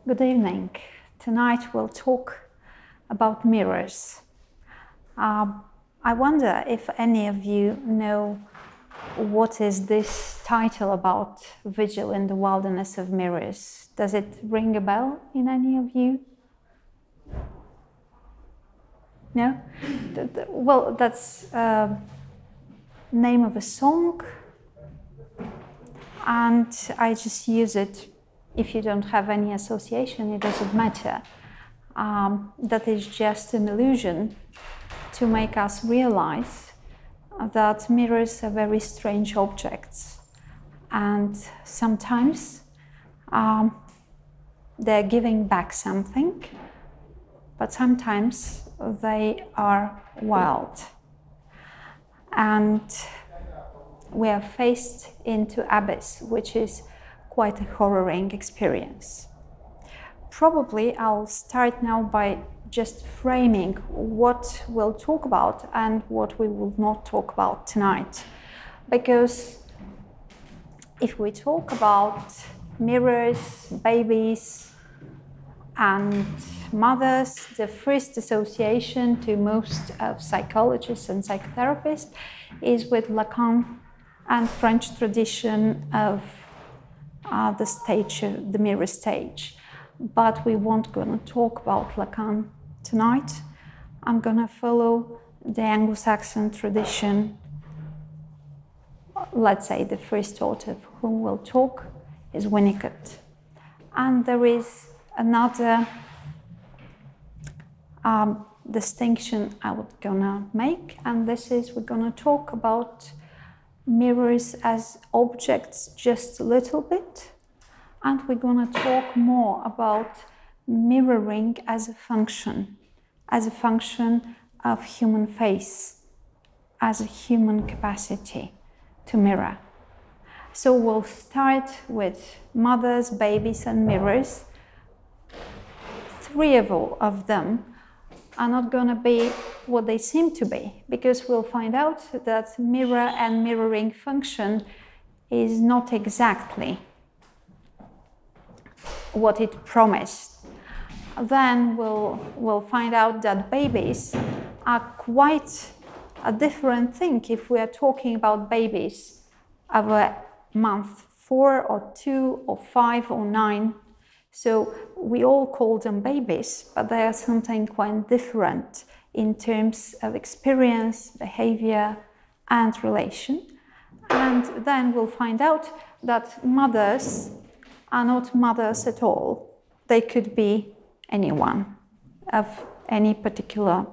Good evening. Tonight we'll talk about mirrors. I wonder if any of you know what is this title about Vigil in the Wilderness of Mirrors. Does it ring a bell in any of you? No? Well, that's name of a song, and I just use it. If you don't have any association, it doesn't matter. That is just an illusion to make us realize that mirrors are very strange objects, and sometimes they're giving back something, but sometimes they are wild. And we are faced into abyss, which is quite a horroring experience. Probably I'll start now by just framing what we'll talk about and what we will not talk about tonight. Because if we talk about mirrors, babies, and mothers, the first association to most of psychologists and psychotherapists is with Lacan and French tradition of the mirror stage. But we won't gonna talk about Lacan tonight. I'm gonna follow the Anglo-Saxon tradition. Let's say the first author of whom we'll talk is Winnicott. And there is another distinction I was gonna make, and this is we're gonna talk about mirrors as objects just a little bit, and we're gonna talk more about mirroring as a function of human face, as a human capacity to mirror. So we'll start with mothers, babies, and mirrors. Three of them are not going to be what they seem to be, because we'll find out that mirror and mirroring function is not exactly what it promised. Then we'll find out that babies are quite a different thing if we are talking about babies of a month 4 or 2 or 5 or 9. So we all call them babies, but they are something quite different in terms of experience, behavior, and relation. And then we'll find out that mothers are not mothers at all. They could be anyone of any particular,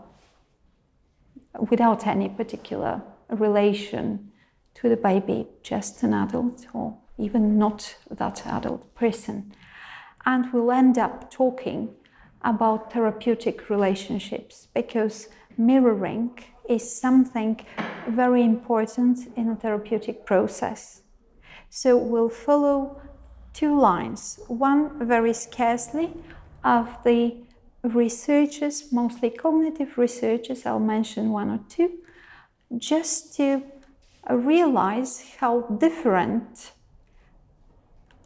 without any particular relation to the baby, just an adult or even not that adult person. And we'll end up talking about therapeutic relationships, because mirroring is something very important in a therapeutic process. So we'll follow two lines. One very scarcely of the researchers, mostly cognitive researchers, I'll mention 1 or 2, just to realize how different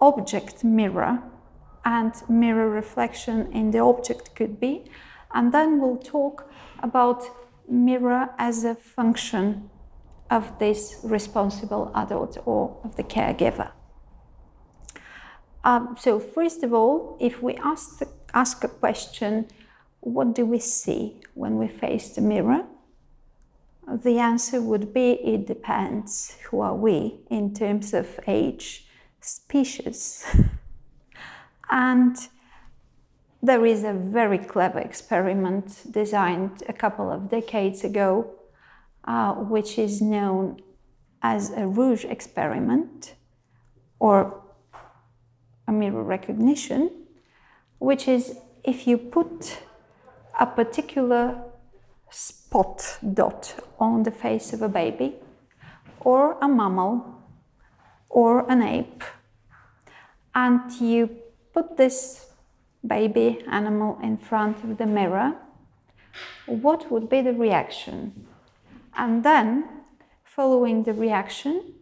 object mirror and mirror reflection in the object could be. And then we'll talk about mirror as a function of this responsible adult or of the caregiver. So first of all, if we ask a question, what do we see when we face the mirror? The answer would be, it depends. Who are we in terms of age, species? And there is a very clever experiment designed a couple of decades ago, which is known as a Rouge Experiment, or a mirror recognition, which is if you put a particular spot dot on the face of a baby, or a mammal, or an ape, and you put this baby animal in front of the mirror, what would be the reaction? And then, following the reaction,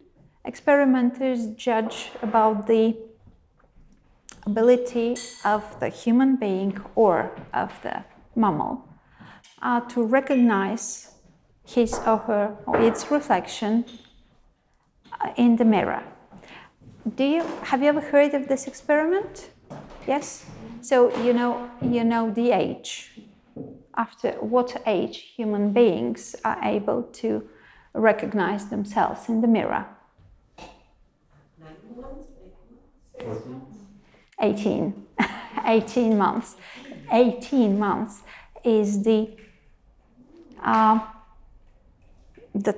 experimenters judge about the ability of the human being or of the mammal to recognize his or her or its reflection in the mirror. Have you ever heard of this experiment? Yes? So you know the age. After what age human beings are able to recognize themselves in the mirror? 18. 18 months. 18 months is the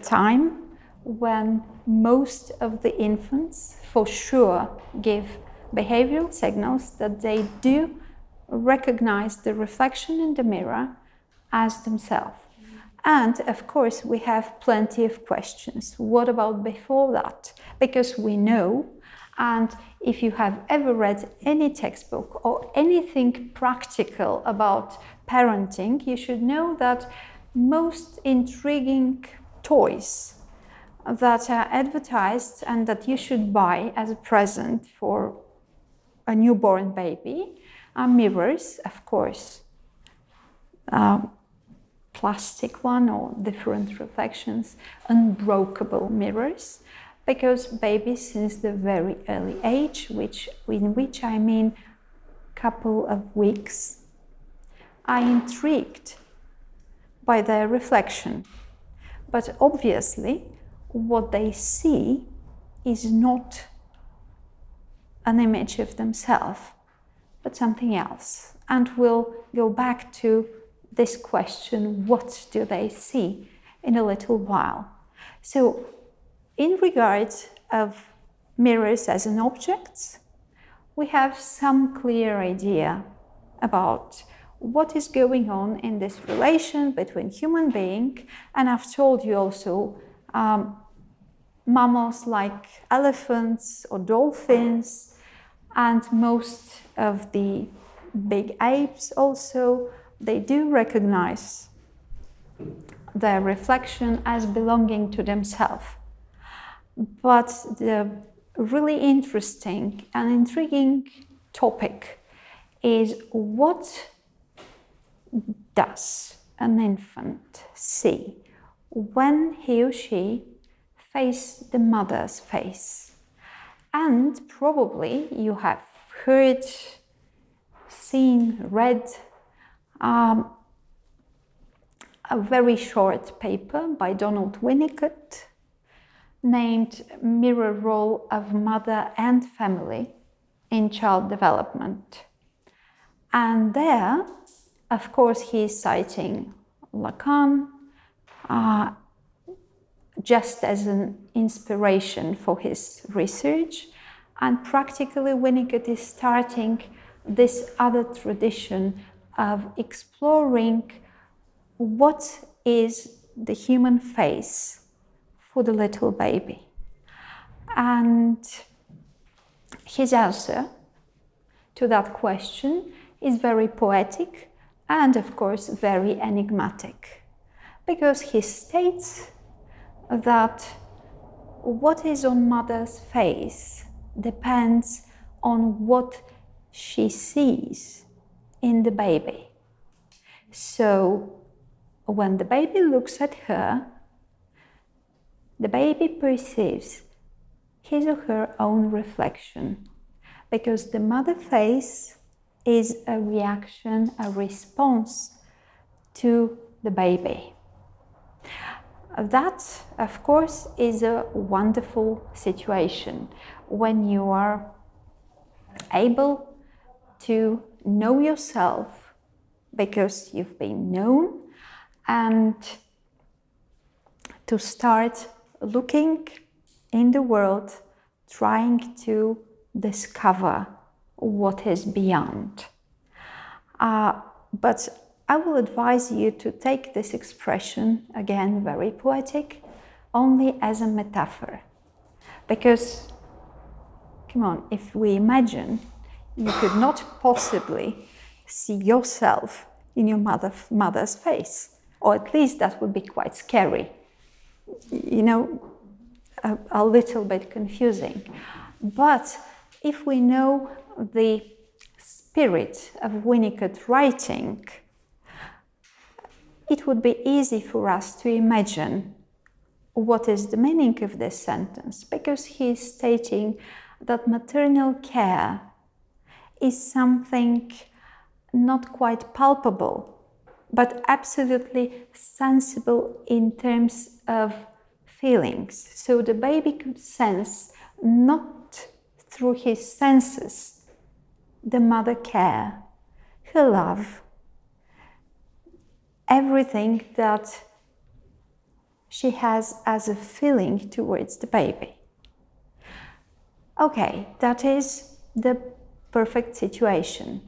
time when most of the infants for sure give behavioral signals that they do recognize the reflection in the mirror as themselves. And of course we have plenty of questions. What about before that? Because we know, and if you have ever read any textbook or anything practical about parenting, you should know that most intriguing toys that are advertised and that you should buy as a present for a newborn baby are mirrors, of course, plastic one or different reflections, unbreakable mirrors, because babies since the very early age, in which I mean couple of weeks, are intrigued by their reflection. But obviously, what they see is not an image of themselves, but something else. And we'll go back to this question, what do they see, in a little while. So, in regard of mirrors as an object, we have some clear idea about what is going on in this relation between human being, and I've told you also mammals like elephants or dolphins, and most of the big apes also, they do recognize their reflection as belonging to themselves. But the really interesting and intriguing topic is, what does an infant see when he or she faces the mother's face? And probably you have heard, seen, read a very short paper by Donald Winnicott named Mirror Role of Mother and Family in Child Development. And there, of course, he is citing Lacan just as an inspiration for his research, and practically Winnicott is starting this other tradition of exploring what is the human face for the little baby. And his answer to that question is very poetic and, of course, very enigmatic, because he states that what is on mother's face depends on what she sees in the baby. So when the baby looks at her, the baby perceives his or her own reflection, because the mother face is a reaction, a response to the baby. That, of course, is a wonderful situation when you are able to know yourself because you've been known, and to start looking in the world, trying to discover what is beyond. But I will advise you to take this expression, again very poetic, only as a metaphor. Because, come on, if we imagine, you could not possibly see yourself in your mother's face, or at least that would be quite scary. You know, a little bit confusing. But if we know the spirit of Winnicott writing, it would be easy for us to imagine what is the meaning of this sentence, because he is stating that maternal care is something not quite palpable, but absolutely sensible in terms of feelings. So the baby could sense, not through his senses, the mother care, her love, everything that she has as a feeling towards the baby. Okay, that is the perfect situation.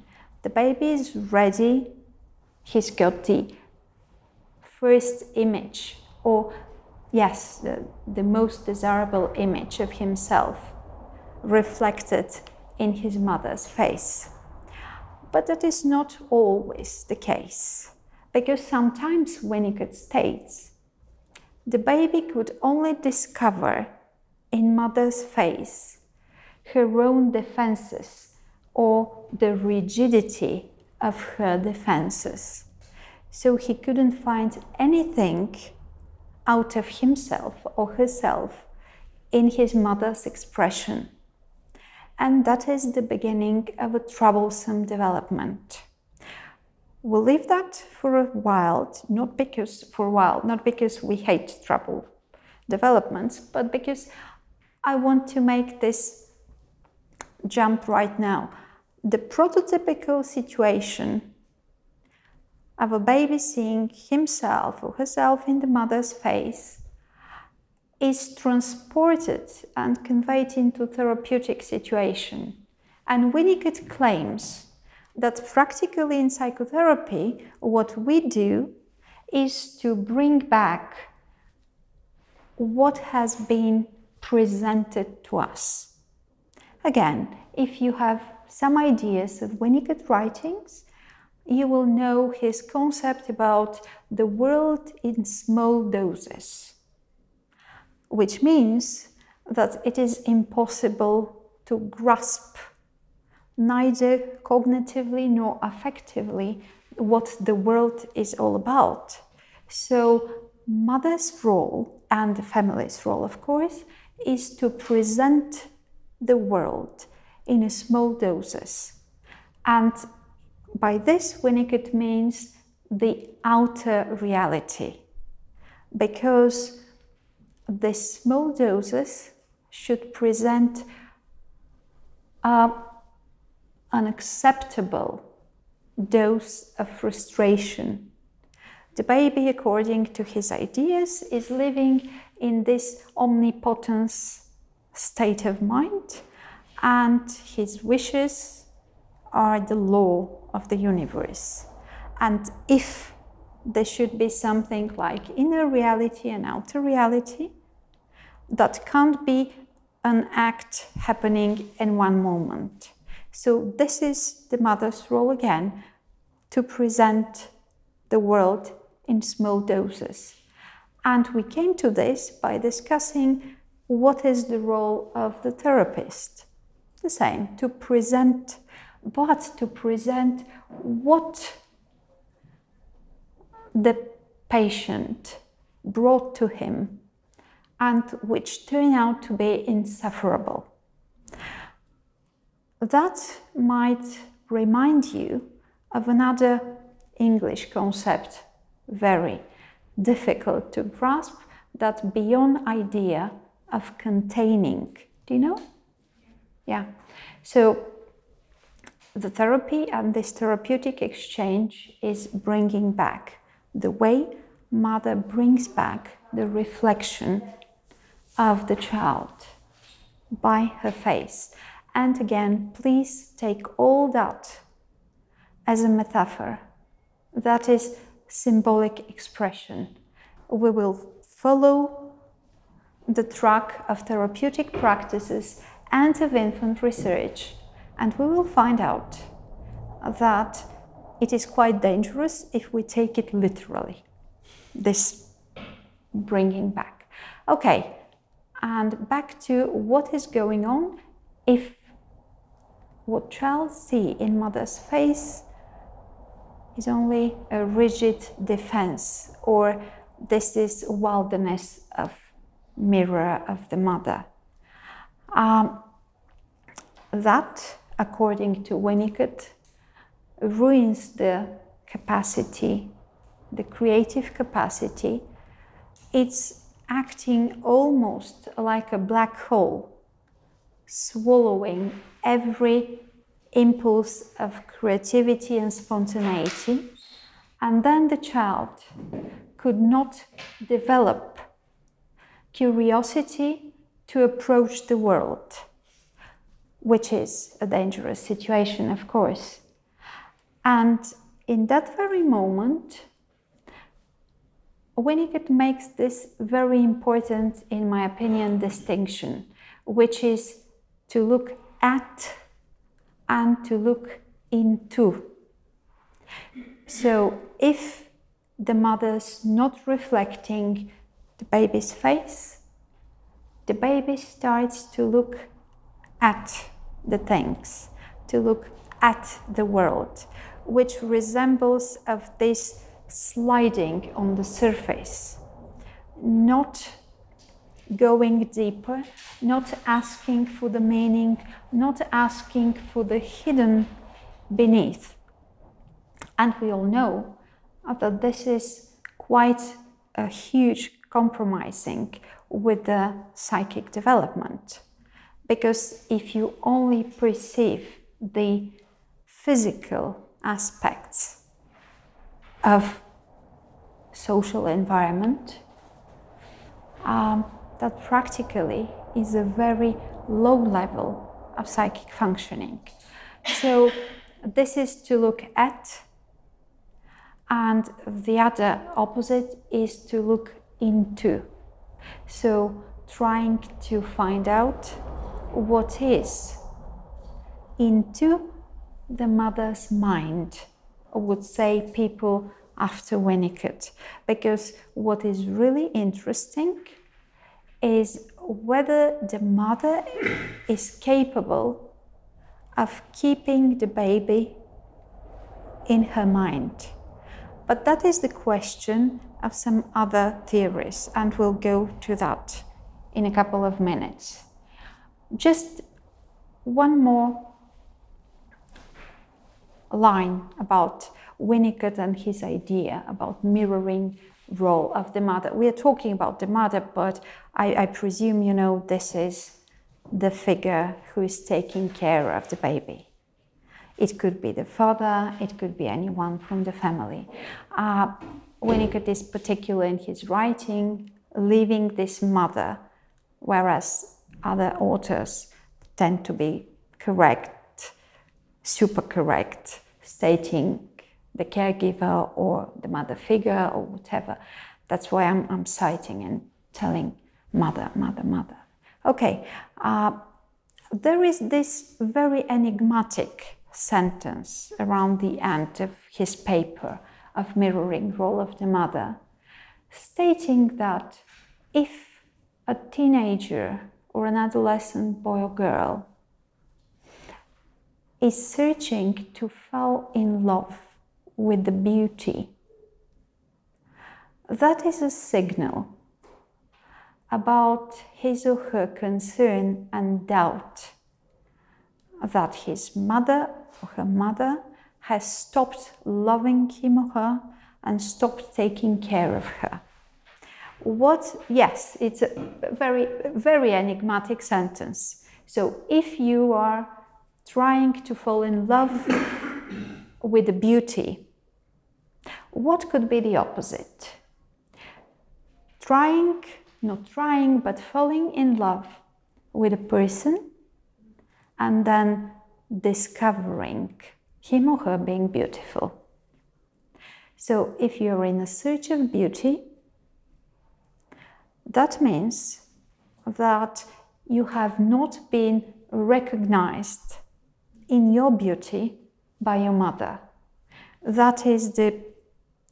The baby is ready, he's got the first image, or yes, the most desirable image of himself reflected in his mother's face. But that is not always the case, because sometimes Winnicott states the baby could only discover in mother's face her own defenses or the rigidity of her defenses. So he couldn't find anything out of himself or herself in his mother's expression. And that is the beginning of a troublesome development. We'll leave that for a while, not because we hate trouble developments, but because I want to make this jump right now. The prototypical situation of a baby seeing himself or herself in the mother's face is transported and conveyed into therapeutic situation. And Winnicott claims that practically in psychotherapy, what we do is to bring back what has been presented to us. Again, if you have some ideas of Winnicott writings, you will know his concept about the world in small doses, which means that it is impossible to grasp neither cognitively nor affectively what the world is all about. So mother's role, and the family's role of course, is to present the world in a small doses. And by this Winnicott means the outer reality, because the small doses should present an acceptable dose of frustration. The baby, according to his ideas, is living in this omnipotence state of mind, and his wishes are the law of the universe. And if there should be something like inner reality and outer reality, that can't be an act happening in one moment. So this is the mother's role again, to present the world in small doses. And we came to this by discussing what is the role of the therapist. The same, to present, but to present what the patient brought to him and which turned out to be insufferable. That might remind you of another English concept, very difficult to grasp, that beyond idea of containing. Do you know? Yeah. So the therapy and this therapeutic exchange is bringing back the way mother brings back the reflection of the child by her face. And again, please take all that as a metaphor. That is symbolic expression. We will follow the track of therapeutic practices and of infant research, and we will find out that it is quite dangerous if we take it literally, this bringing back. Okay, and back to what is going on if what child see in mother's face is only a rigid defense, or this is wilderness of mirror of the mother. That, according to Winnicott, ruins the capacity, the creative capacity. It's acting almost like a black hole, swallowing every impulse of creativity and spontaneity, and then the child could not develop curiosity to approach the world, which is a dangerous situation, of course. And in that very moment, Winnicott makes this very important, in my opinion, distinction, which is to look at and to look into. So if the mother's not reflecting the baby's face, the baby starts to look at the things, to look at the world, which resembles of this sliding on the surface, not going deeper, not asking for the meaning, not asking for the hidden beneath. And we all know that this is quite a huge compromising with the psychic development. Because if you only perceive the physical aspects of social environment, that practically is a very low level of psychic functioning. So this is to look at, and the other opposite is to look into. So trying to find out what is into the mother's mind, would say people after Winnicott. Because what is really interesting is whether the mother is capable of keeping the baby in her mind. But that is the question of some other theories, and we'll go to that in a couple of minutes. Just one more line about Winnicott and his idea about mirroring role of the mother. We are talking about the mother, but I presume you know this is the figure who is taking care of the baby. It could be the father, it could be anyone from the family. Winnicott is particular in his writing, leaving this mother, whereas other authors tend to be correct, super correct, stating the caregiver or the mother figure or whatever. That's why I'm citing and telling mother, mother, mother. Okay, there is this very enigmatic sentence around the end of his paper of mirroring role of the mother, stating that if a teenager or an adolescent boy or girl is searching to fall in love with the beauty, that is a signal about his or her concern and doubt that his mother or her mother has stopped loving him or her and stopped taking care of her. Yes, it's a very, very enigmatic sentence. So if you are trying to fall in love with the beauty, what could be the opposite? Not trying, but falling in love with a person and then discovering him or her being beautiful. So if you're in a search of beauty, that means that you have not been recognized in your beauty by your mother. That is the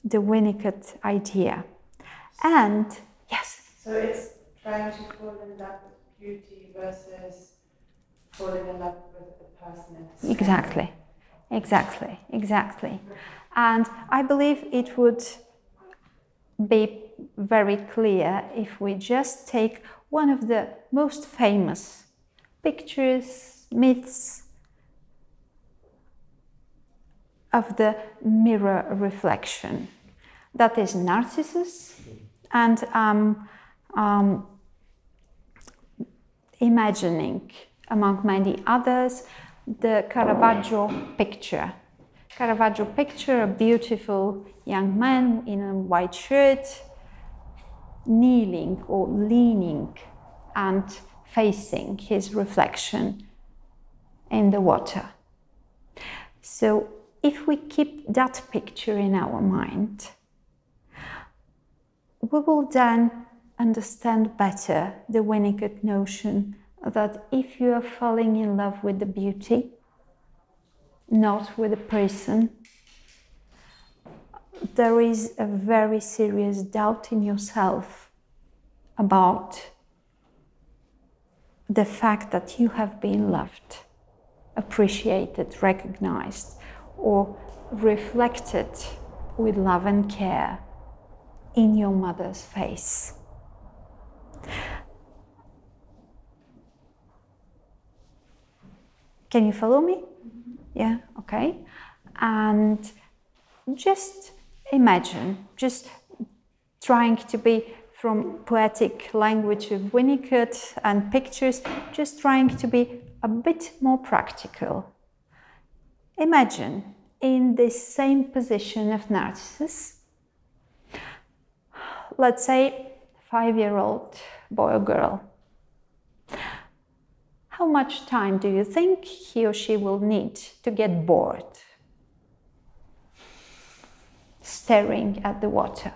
Winnicott idea. And yes? So it's trying to fall in love with beauty versus falling in love with a person. Exactly. And I believe it would be very clear if we just take one of the most famous pictures, myths of the mirror reflection. That is Narcissus, and imagining, among many others, the Caravaggio picture. Caravaggio picture, a beautiful young man in a white shirt, kneeling or leaning and facing his reflection in the water. So if we keep that picture in our mind, we will then understand better the Winnicott notion that if you are falling in love with the beauty, not with a person, there is a very serious doubt in yourself about the fact that you have been loved, appreciated, recognized, or reflected with love and care in your mother's face. Can you follow me? Yeah, okay. And just imagine, just trying to be from poetic language of Winnicott and pictures, just trying to be a bit more practical. Imagine in this same position of Narcissus, let's say 5-year-old boy or girl. How much time do you think he or she will need to get bored staring at the water?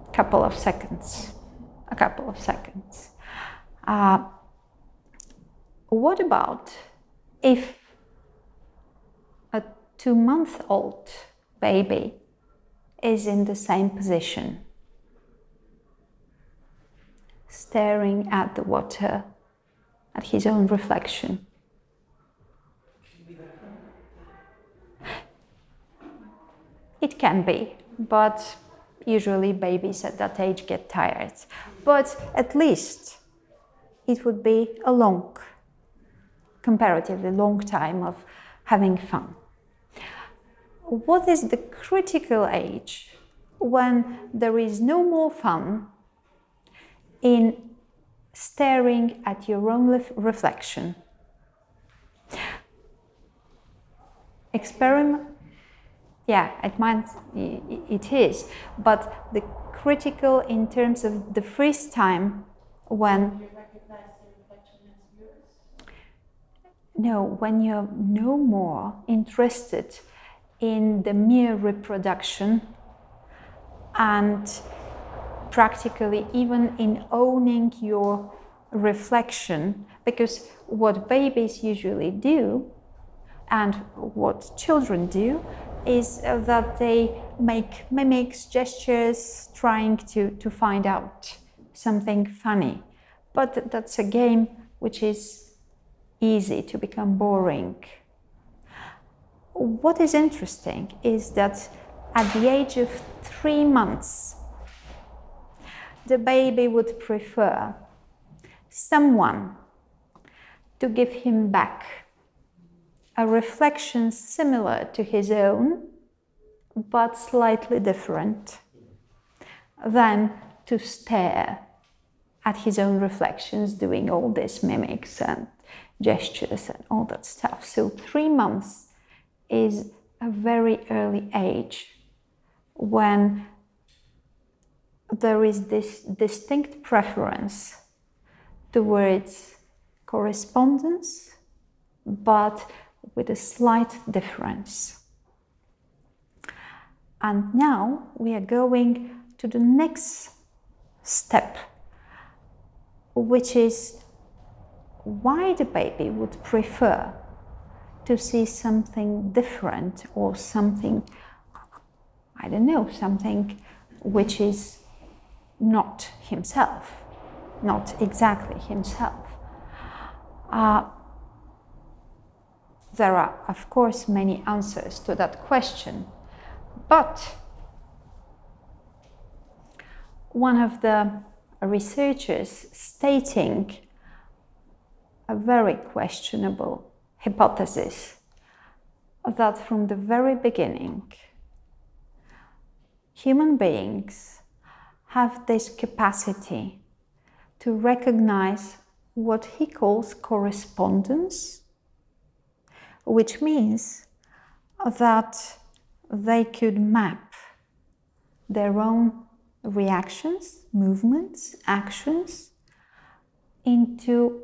A couple of seconds. What about if a 2-month-old baby is in the same position, staring at the water, at his own reflection? It can be, but usually babies at that age get tired. But at least it would be a comparatively long time of having fun. What is the critical age when there is no more fun in staring at your own reflection? Experiment? Yeah, it is, but the critical in terms of the freeze time when You recognize the reflection as yours? No, when you're no more interested in the mere reproduction and practically even in owning your reflection, because what babies usually do and what children do is that they make mimics, gestures, trying to find out something funny. But that's a game which is easy to become boring. What is interesting is that at the age of 3 months, the baby would prefer someone to give him back a reflection similar to his own, but slightly different, than to stare at his own reflections, doing all these mimics and gestures and all that stuff. So 3 months is a very early age when there is this distinct preference towards correspondence, but with a slight difference. And now we are going to the next step, which is why the baby would prefer to see something different or something, I don't know, something which is not himself. not exactly himself. There are, of course, many answers to that question, but one of the researchers stating a very questionable hypothesis that from the very beginning, human beings have this capacity to recognize what he calls correspondence, which means that they could map their own reactions, movements, actions into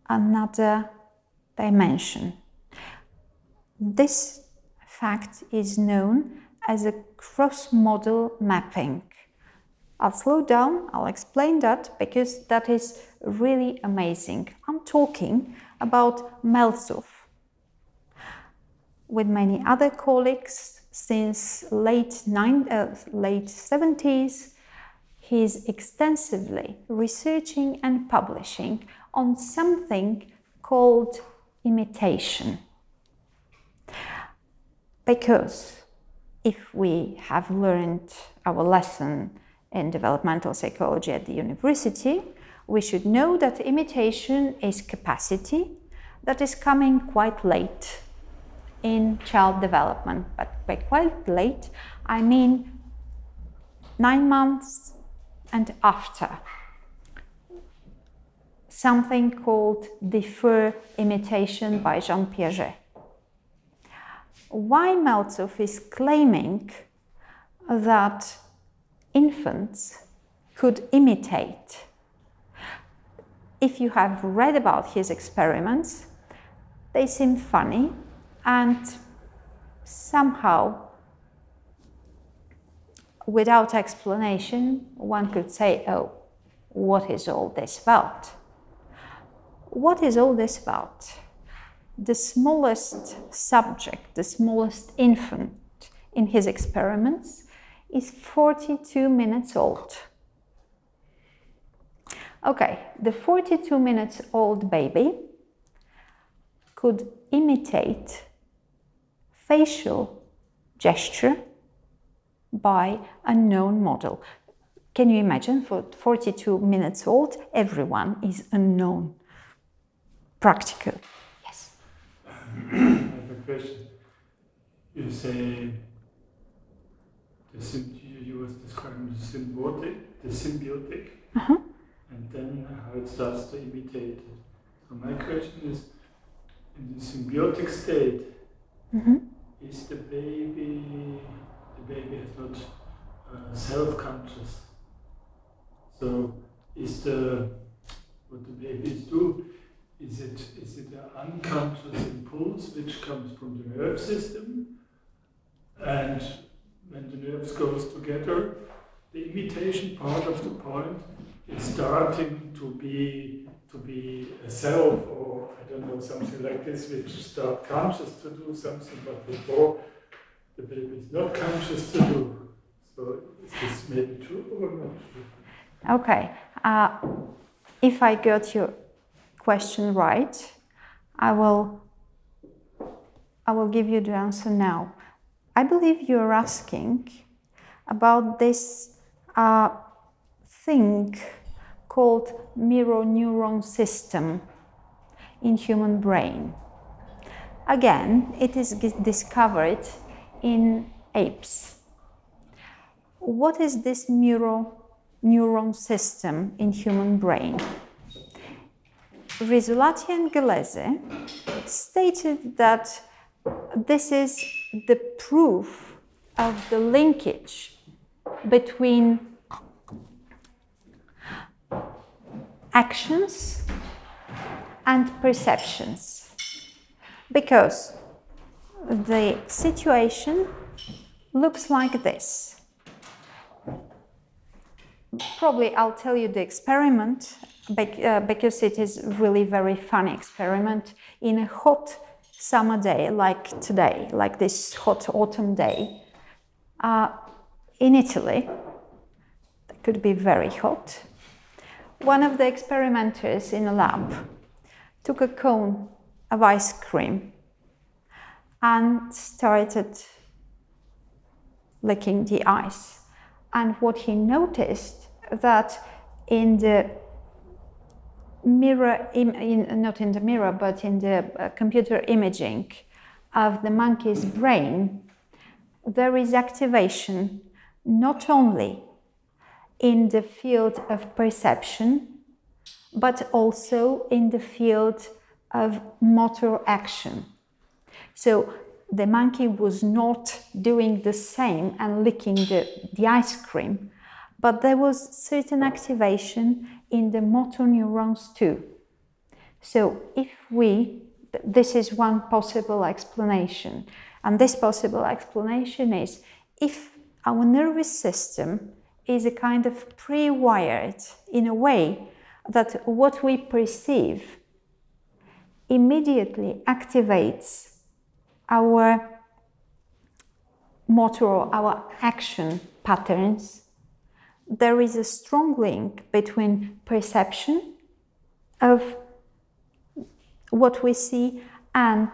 another dimension. This fact is known as a cross-modal mapping. I'll slow down, I'll explain that because that is really amazing. I'm talking about Meltzow. With many other colleagues since late 70s, he's extensively researching and publishing on something called imitation. Because if we have learned our lesson in developmental psychology at the university, we should know that imitation is capacity that is coming quite late in child development. But by quite late, I mean 9 months and after. Something called deferred imitation by Jean Piaget. Why Meltzow is claiming that infants could imitate? If you have read about his experiments, they seem funny and somehow, without explanation, one could say, oh, what is all this about? What is all this about? The smallest subject, the smallest infant in his experiments is 42 minutes old. Okay, the 42 minutes old baby could imitate facial gesture by a known model. Can you imagine, for 42 minutes old, everyone is unknown, practical. Yes. I have a question. You say you was describing the symbiotic, and then how it starts to imitate it. So my question is, in the symbiotic state, is the baby is not self-conscious. So what the babies do, is it an unconscious impulse which comes from the nerve system, and when the nerves goes together, the imitation part of the point is starting to be a self, or I don't know, something like this, which start conscious to do something, but before the baby is not conscious to do. So is this maybe true or not true? Okay. If I got your question right, I will give you the answer now. I believe you're asking about this thing called mirror neuron system in human brain. Again, it is discovered in apes. What is this mirror neuron system in human brain? Rizzolatti and Gallese stated that this is the proof of the linkage between actions and perceptions, because the situation looks like this. Probably I'll tell you the experiment because it is really very funny experiment. In a hot summer day like today, like this hot autumn day, in Italy, it could be very hot. one of the experimenters in a lab took a cone of ice cream and started licking the ice. And what he noticed that in the mirror, not in the mirror, but in the computer imaging of the monkey's brain, there is activation not only in the field of perception, but also in the field of motor action. So the monkey was not doing the same and licking the ice cream, but there was certain activation in the motor neurons too. So this is one possible explanation. And this possible explanation is if our nervous system is a kind of pre-wired in a way that what we perceive immediately activates our motor or our action patterns, there is a strong link between perception of what we see and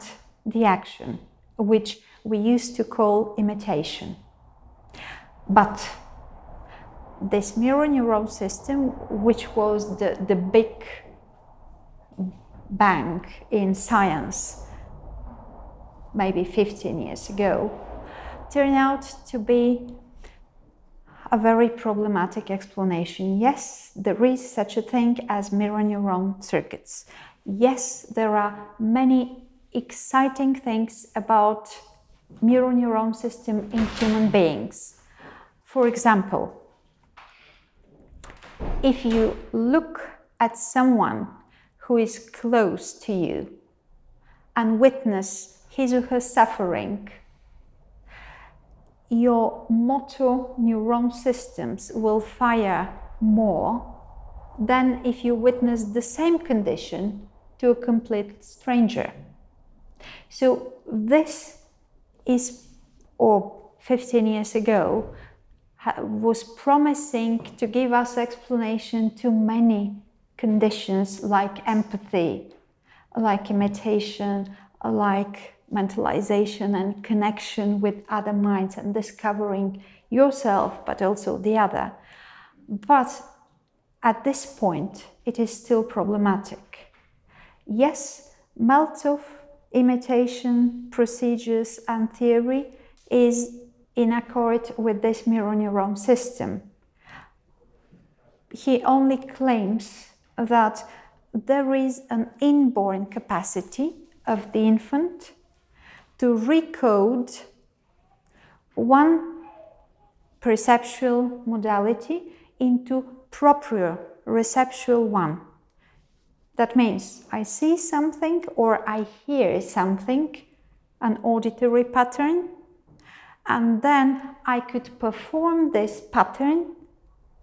the action, which we used to call imitation. But this mirror neuron system, which was the big bang in science maybe 15 years ago, turned out to be a very problematic explanation. Yes, there is such a thing as mirror neuron circuits. Yes, there are many exciting things about mirror neuron system in human beings. For example, if you look at someone who is close to you and witness his or her suffering, your motor neuron systems will fire more than if you witness the same condition to a complete stranger. So this is, or 15 years ago, was promising to give us explanation to many conditions like empathy, like imitation, like mentalization and connection with other minds and discovering yourself, but also the other. But at this point, it is still problematic. Yes, Meltov imitation procedures and theory is in accord with this mirror neuron system. He only claims that there is an inborn capacity of the infant to recode one perceptual modality into proper receptual one. That means I see something or I hear something, an auditory pattern, and then I could perform this pattern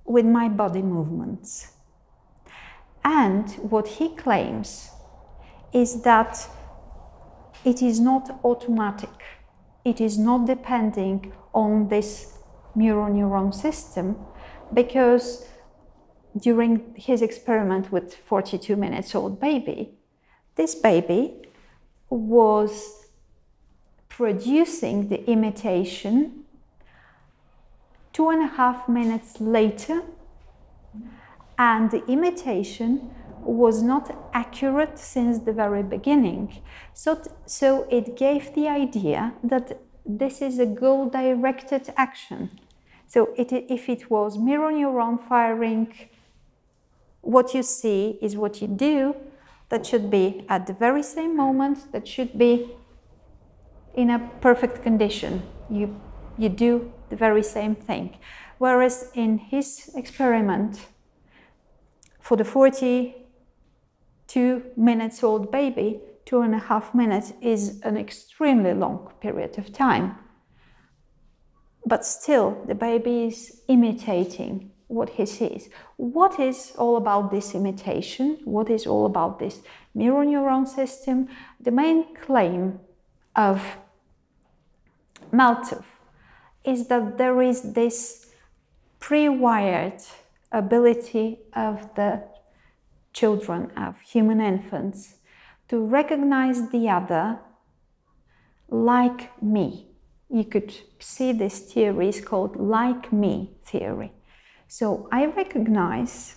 with my body movements. And what he claims is that it is not automatic. It is not depending on this mirror neuron system, because during his experiment with 42-minute-old baby, this baby was producing the imitation 2.5 minutes later, and the imitation was not accurate since the very beginning. So it gave the idea that this is a goal-directed action. So if it was mirror neuron firing, what you see is what you do, that should be at the very same moment, that should be in a perfect condition. You do the very same thing. Whereas in his experiment, for the 42-minute-old baby, 2.5 minutes is an extremely long period of time. But still, the baby is imitating what he sees. What is all about this imitation? What is all about this mirror neuron system? The main claim of Meltov is that there is this pre-wired ability of the children, of human infants, to recognize the other like me. You could see this theory is called like me theory. So I recognize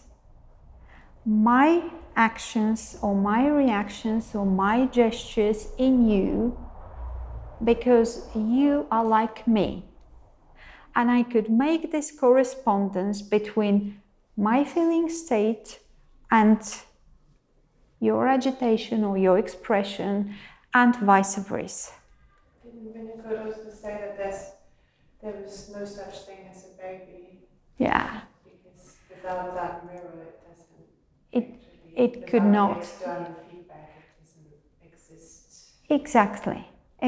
my actions or my reactions or my gestures in you because you are like me. And I could make this correspondence between my feeling state and your agitation or your expression, and vice versa. Didn't Winnicott also say that there was no such thing as a baby? Yeah. Because without that mirror, It could not. External feedback, it doesn't exist.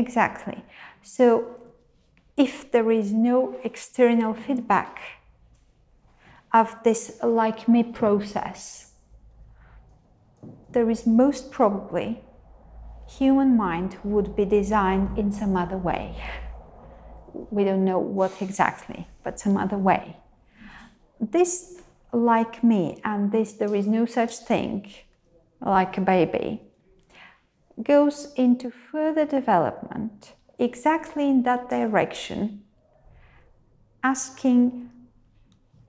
Exactly. So if there is no external feedback of this like me process, there is most probably human mind would be designed in some other way. We don't know what exactly, but some other way. This like me and this there is no such thing like a baby goes into further development exactly in that direction, asking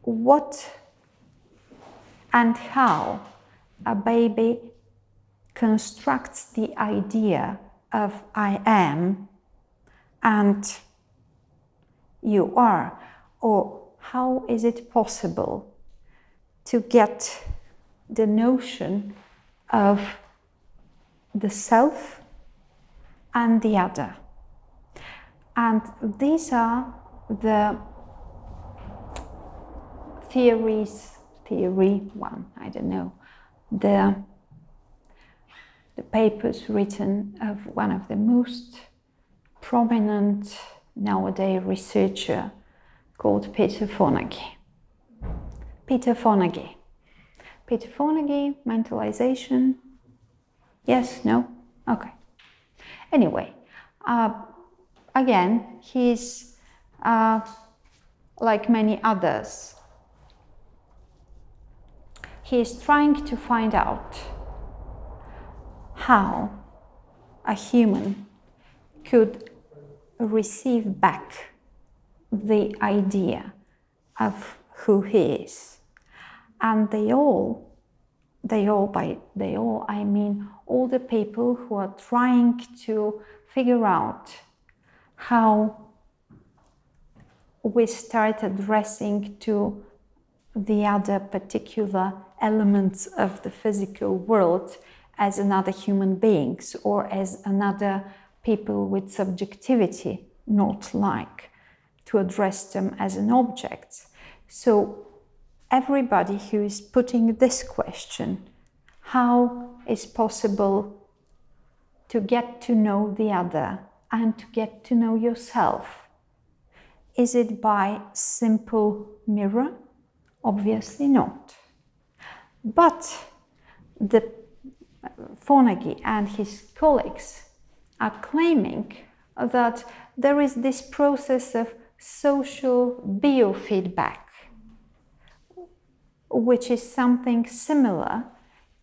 what and how a baby constructs the idea of I am and you are, or how is it possible to get the notion of the self and the other. And these are the theory one, I don't know, the papers written of one of the most prominent nowadays researcher called Peter Fonagy. Peter Fonagy, mentalization, yes, no? Okay. Anyway, again, he's like many others. He is trying to find out how a human could receive back the idea of who he is. And they all, I mean all the people who are trying to figure out how we start addressing to the other particular elements of the physical world as another human beings or as another people with subjectivity, not like to address them as an object. So everybody who is putting this question, how is possible to get to know the other and to get to know yourself? Is it by simple mirror? Obviously not. But the Fonagy and his colleagues are claiming that there is this process of social biofeedback, which is something similar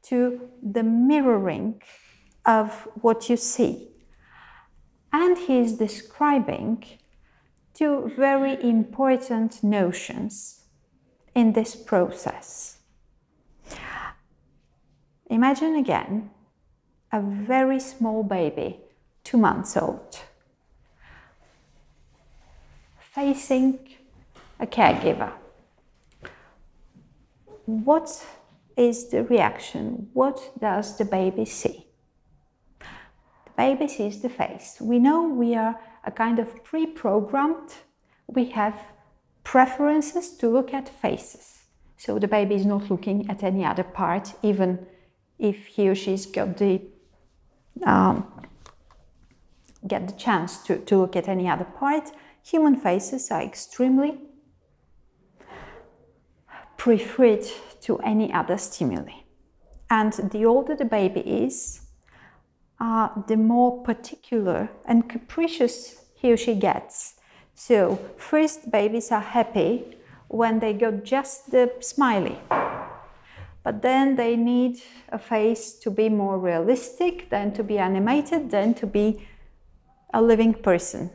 to the mirroring of what you see. And he is describing two very important notions in this process. Imagine again a very small baby, 2 months old, facing a caregiver. What is the reaction? What does the baby see? The baby sees the face. We know we are a kind of pre-programmed. We have preferences to look at faces. So the baby is not looking at any other part, even if he or she's got the chance to look at any other part. Human faces are extremely preferred to any other stimuli. And the older the baby is, the more particular and capricious he or she gets. So first babies are happy when they got just the smiley. But then they need a face to be more realistic, then to be animated, then to be a living person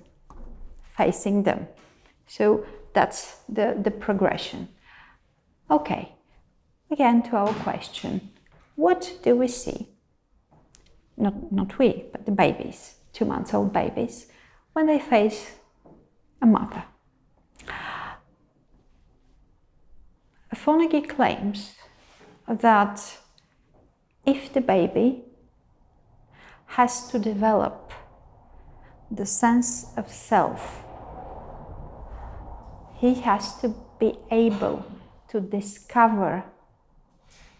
facing them. So that's the progression. Okay, again to our question. What do we see? Not we, but the babies, 2-month-old babies, when they face a mother. Fonagy claims that if the baby has to develop the sense of self, he has to be able to discover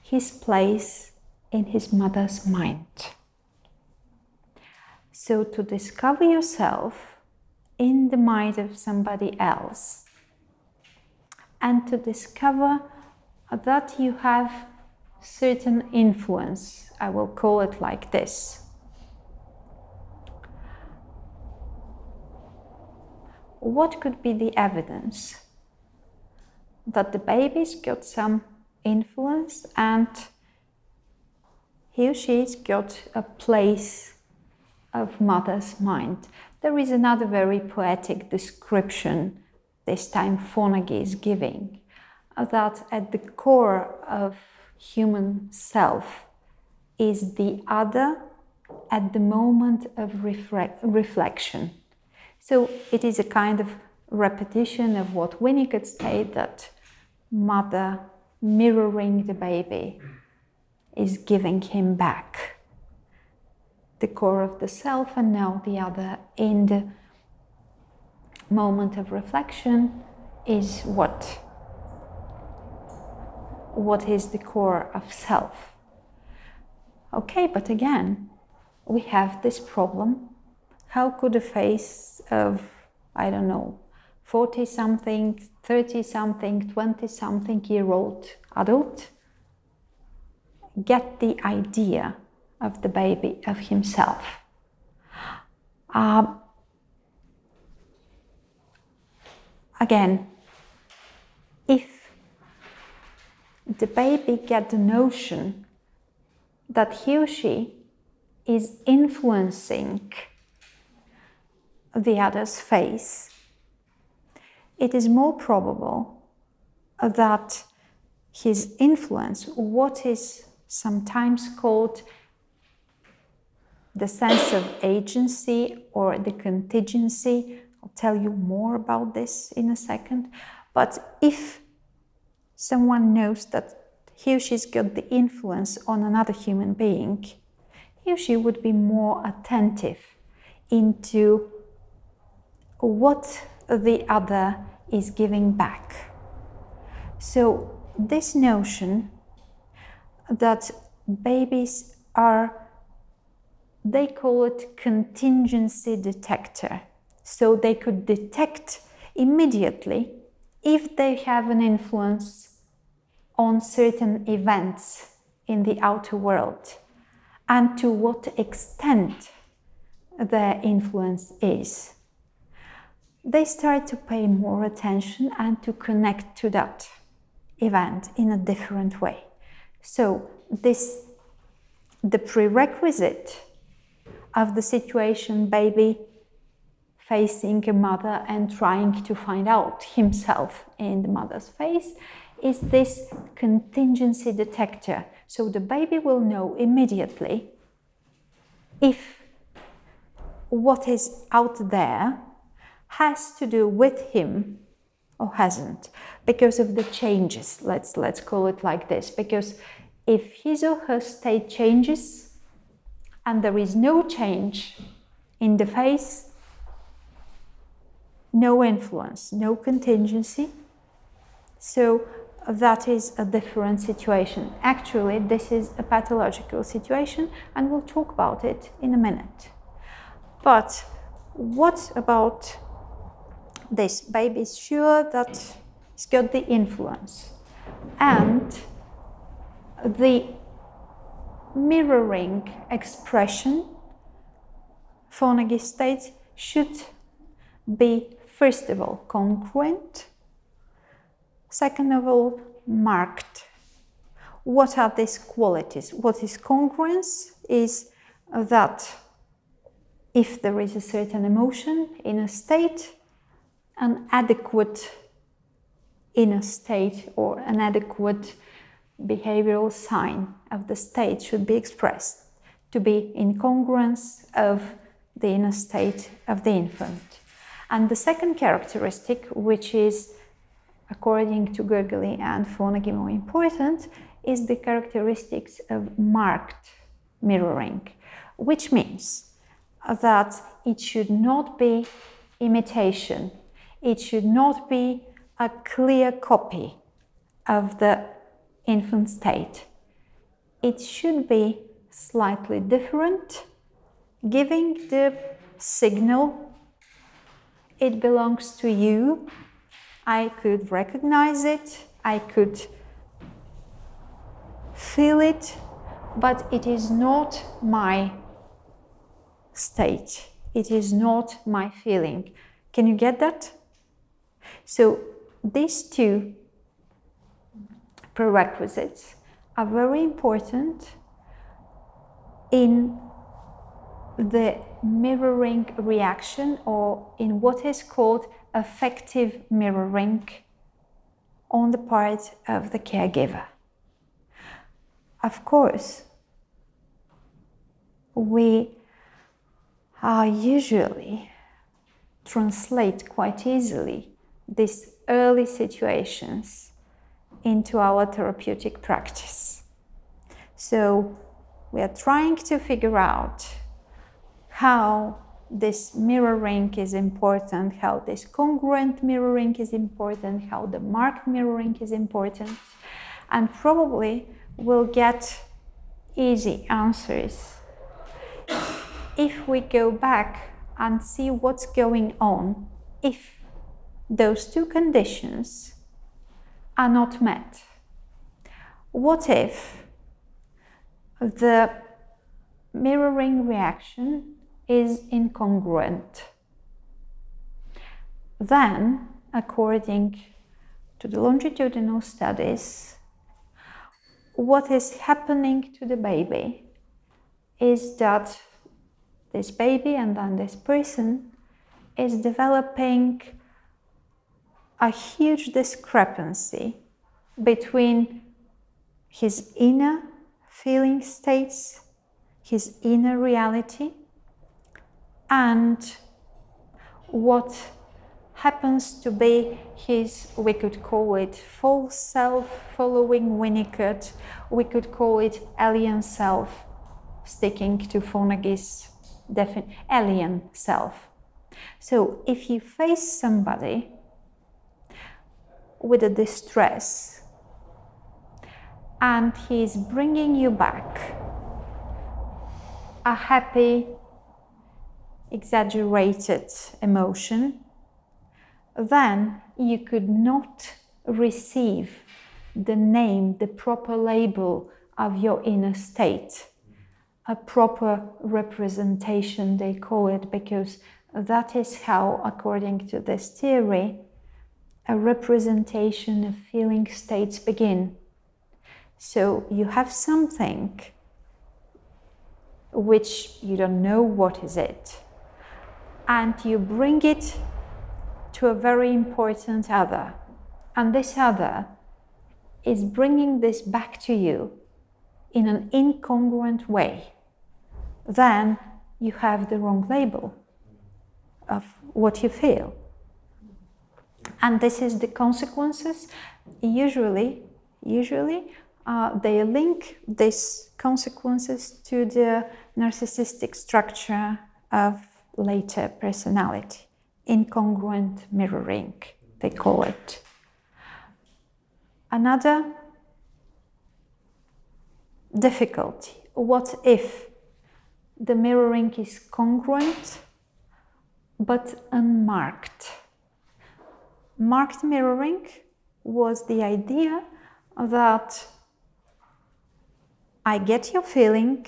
his place in his mother's mind. So to discover yourself in the mind of somebody else, and to discover that you have certain influence, I will call it like this. What could be the evidence that the baby's got some influence and he or she's got a place of mother's mind? There is another very poetic description, this time Fonagy is giving, that at the core of human self is the other at the moment of reflection. So it is a kind of repetition of what Winnicott stated, that mother mirroring the baby is giving him back the core of the self, and now the other in the moment of reflection is what is the core of self. Okay, but again, we have this problem. How could a face of, I don't know, 40-something, 30-something, 20-something-year-old adult get the idea of the baby, of himself? Again, if the baby gets the notion that he or she is influencing the other's face, it is more probable that his influence, what is sometimes called the sense of agency or the contingency, I'll tell you more about this in a second, but if someone knows that he or she's got the influence on another human being, he or she would be more attentive into what the other is giving back. So this notion that babies are, they call it contingency detector. So they could detect immediately if they have an influence on certain events in the outer world and to what extent their influence is. They start to pay more attention and to connect to that event in a different way. So the prerequisite of the situation, baby facing a mother and trying to find out himself in the mother's face, is this contingency detector. So the baby will know immediately if what is out there has to do with him or hasn't, because of the changes. Let's call it like this. Because if his or her state changes and there is no change in the face, no influence, no contingency, so that is a different situation. Actually, this is a pathological situation, and we'll talk about it in a minute. But what about this? Baby is sure that he's got the influence, and the mirroring expression, Fonagy states, should be, first of all, congruent, second of all, marked. What are these qualities? What is congruence is that if there is a certain emotion in a state, an adequate inner state or an adequate behavioral sign of the state should be expressed to be in congruence of the inner state of the infant. And the second characteristic, which is, according to Gergely and Fonagy, more important, is the characteristics of marked mirroring, which means that it should not be imitation. It should not be a clear copy of the infant state. It should be slightly different, giving the signal, it belongs to you. I could recognize it, I could feel it, but it is not my state. It is not my feeling. Can you get that? So these two prerequisites are very important in the mirroring reaction, or in what is called affective mirroring on the part of the caregiver. Of course, we usually translate quite easily these early situations into our therapeutic practice. So we are trying to figure out how this mirroring is important, how this congruent mirroring is important, how the marked mirroring is important, and probably we'll get easy answers if we go back and see what's going on if those two conditions are not met. What if the mirroring reaction is incongruent? Then, according to the longitudinal studies, what is happening to the baby is that this baby and then this person is developing a huge discrepancy between his inner feeling states, his inner reality, and what happens to be his, we could call it false self following Winnicott, we could call it alien self, sticking to Fonagy's alien self. So if you face somebody with a distress and he's bringing you back a happy, exaggerated emotion, then you could not receive the name, the proper label of your inner state, a proper representation, they call it, because that is how, according to this theory, a representation of feeling states begin. So you have something which you don't know what is it, and you bring it to a very important other, and this other is bringing this back to you in an incongruent way. Then you have the wrong label of what you feel. And this is the consequences. Usually they link these consequences to the narcissistic structure of later personality. Incongruent mirroring, they call it. Another difficulty, what if the mirroring is congruent but unmarked? Marked mirroring was the idea that I get your feeling,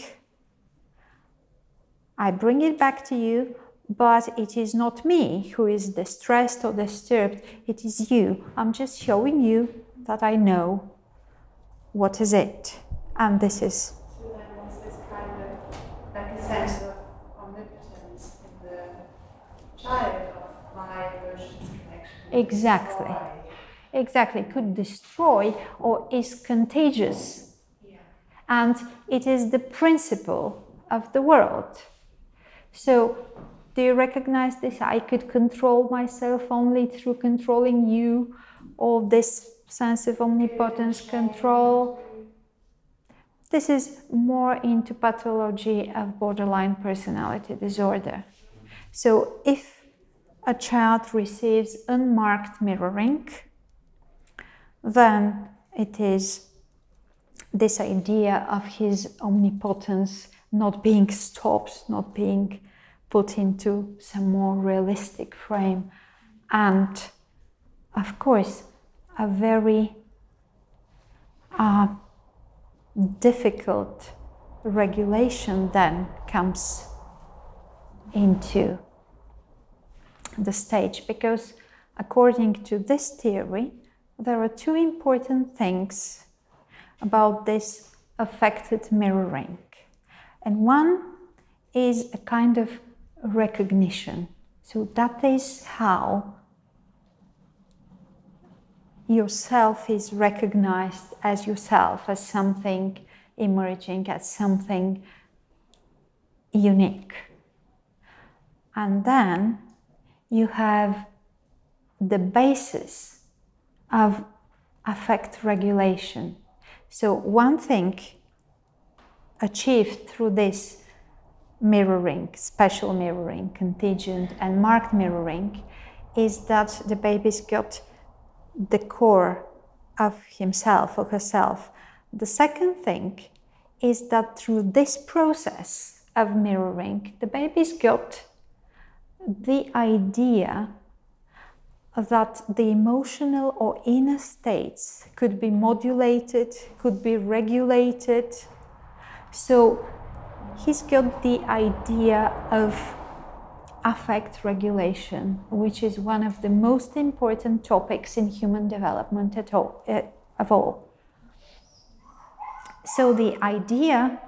I bring it back to you, but it is not me who is distressed or disturbed, it is you. I'm just showing you that I know what is it? And this is... So then was this kind of like a sense of omnipotence in the child of my emotions connection? Exactly. Exactly. Could destroy or is contagious. Yeah. And it is the principle of the world. So, do you recognize this? I could control myself only through controlling you, or this sense of omnipotence control. This is more into pathology of borderline personality disorder. So if a child receives unmarked mirroring, then it is this idea of his omnipotence not being stopped, not being put into some more realistic frame. And of course, a very difficult regulation then comes into the stage, because according to this theory, there are two important things about this affected mirroring. And one is a kind of recognition. So that is how yourself is recognized as yourself, as something emerging, as something unique. And then you have the basis of affect regulation. So one thing achieved through this mirroring, special mirroring, contingent and marked mirroring, is that the baby's got the core of himself or herself. The second thing is that through this process of mirroring, the baby's got the idea that the emotional or inner states could be modulated, could be regulated. So he's got the idea of affect regulation, which is one of the most important topics in human development of all. So the idea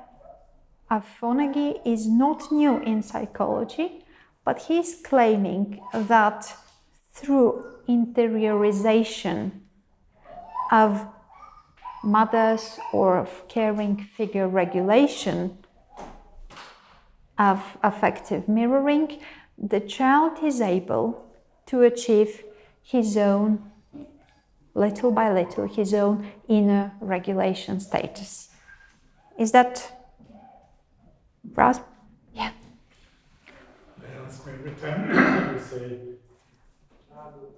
of Fonagy is not new in psychology, but he's claiming that through interiorization of mothers or of caring figure regulation of affective mirroring, the child is able to achieve his own, little by little, his own inner regulation status. Is that grasp? Yeah. I ask me every time you say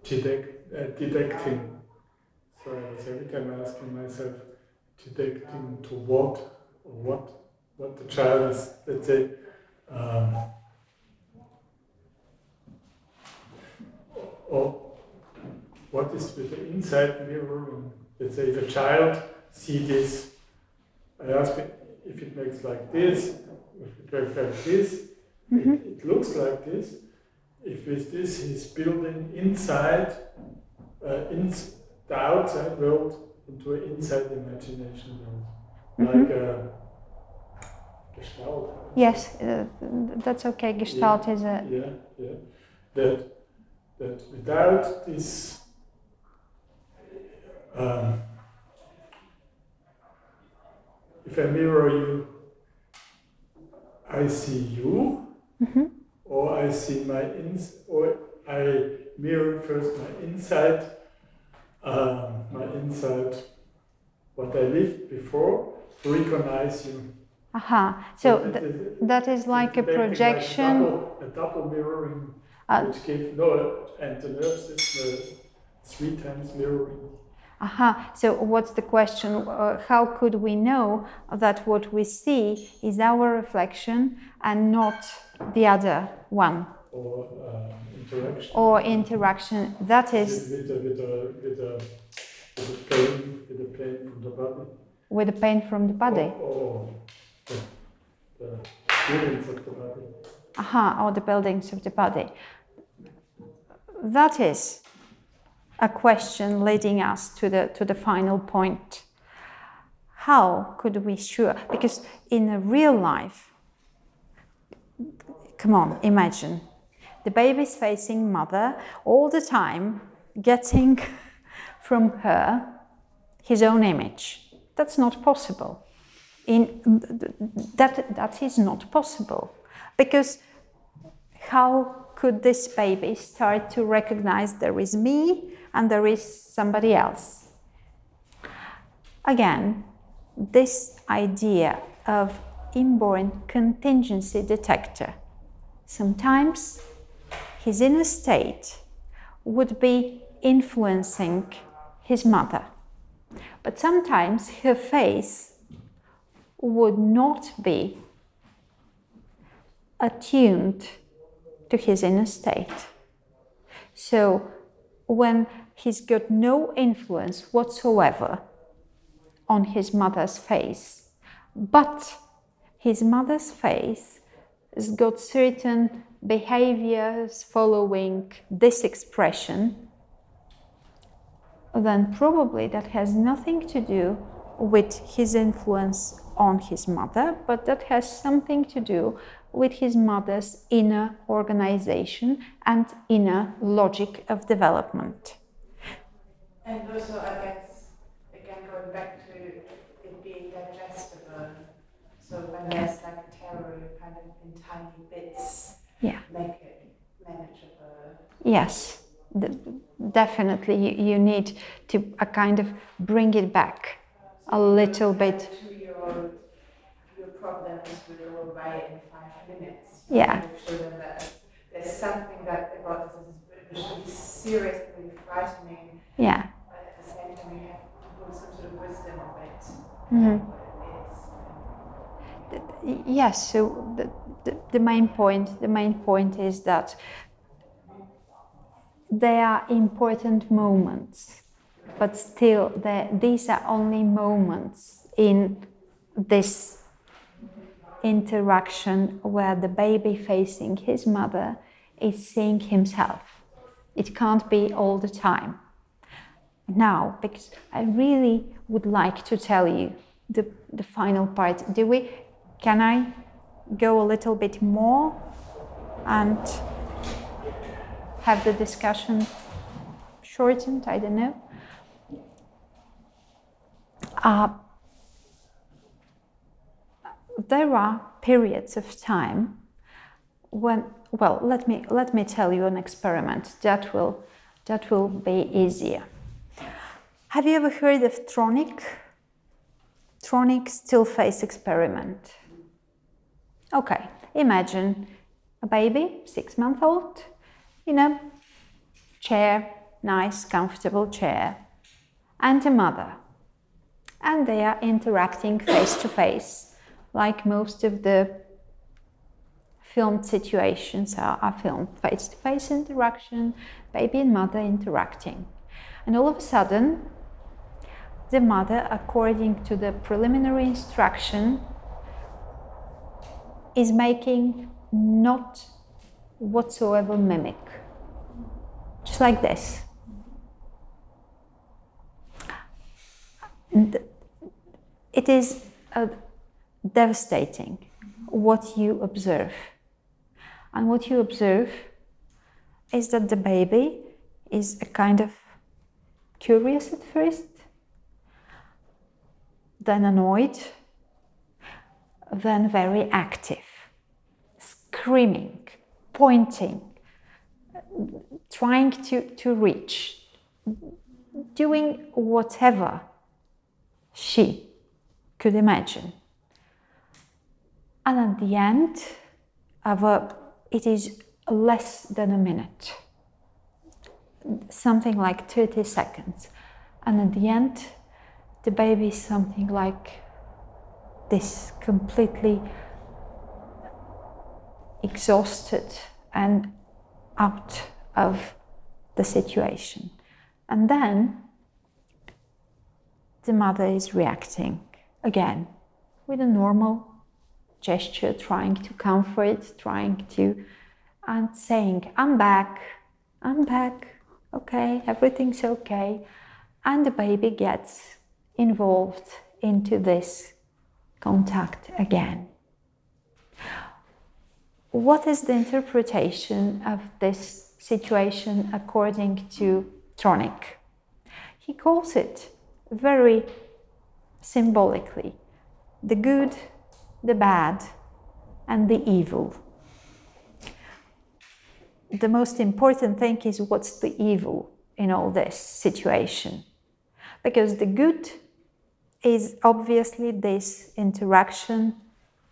detecting. So I was every time asking myself, detecting to what, or what the child is, let's say, or what is with the inside mirror. Let's say if a child sees this, I ask it if it makes like this, if it makes like this, it looks like this. If with this he's building inside, the outside world into an inside imagination world, like a Gestalt. Yes, that's okay. Gestalt is a... Yeah. That without this if I mirror you, I see you, or I see or I mirror first my inside, what I lived before, to recognize you. So that is like a projection. Like a double mirroring, which gave and the nerve system 3 times mirroring. So what's the question? How could we know that what we see is our reflection and not the other one? Or interaction. Or interaction. That is with the pain from the body. With the pain from the body. Or the buildings of the body. Or the buildings of the body. That is a question leading us to the final point. how could we sure? Because in a real life, come on, imagine. The baby's facing mother all the time, getting from her his own image. That's not possible. That is not possible. Because how could this baby start to recognize there is me and there is somebody else? Again, this idea of inborn contingency detector. Sometimes his inner state would be influencing his mother, but sometimes her face would not be attuned to his inner state. So when he's got no influence whatsoever on his mother's face, but his mother's face has got certain behaviors following this expression, then probably that has nothing to do with his influence on his mother, but that has something to do with his mother's inner organization and inner logic of development. And also, I guess, again, going back to it being digestible, so when there's like a terror, you kind of in tiny bits make it manageable. Yes, definitely you need to kind of bring it back a little bit. To your problems will go away in 5 minutes. Yeah. Show them that there's something that about this is really serious, really frightening. Yeah. But at the same time, you have to put some sort of wisdom of it. Mm-hmm. What it is. Yes. So the main point is that there are important moments, but still these are only moments in this interaction where the baby facing his mother is seeing himself. It can't be all the time. Now, because I really would like to tell you the final part. Can I go a little bit more and have the discussion shortened? I don't know. There are periods of time when, well, let me tell you an experiment that will be easier. Have you ever heard of Tronic still face experiment? Okay, imagine a baby, 6-month-old, in a chair, nice, comfortable chair, and a mother. And they are interacting face to face, like most of the filmed situations are filmed. Face to face interaction, baby and mother interacting. And all of a sudden, the mother, according to the preliminary instruction, is making not whatsoever mimic. Just like this. And it is devastating what you observe. And what you observe is that the baby is a kind of curious at first, then annoyed, then very active, screaming, pointing, trying to reach, doing whatever she could imagine. And at the end of it is less than a minute, something like 30 seconds. And at the end, the baby is something like this, completely exhausted and out of the situation. And then the mother is reacting again with a normal gesture, trying to comfort, and saying, I'm back, okay, everything's okay. And the baby gets involved into this contact again. What is the interpretation of this situation according to Tronick? He calls it very symbolically the good, the bad, and the evil. The most important thing is what's the evil in all this situation. Because the good is obviously this interaction,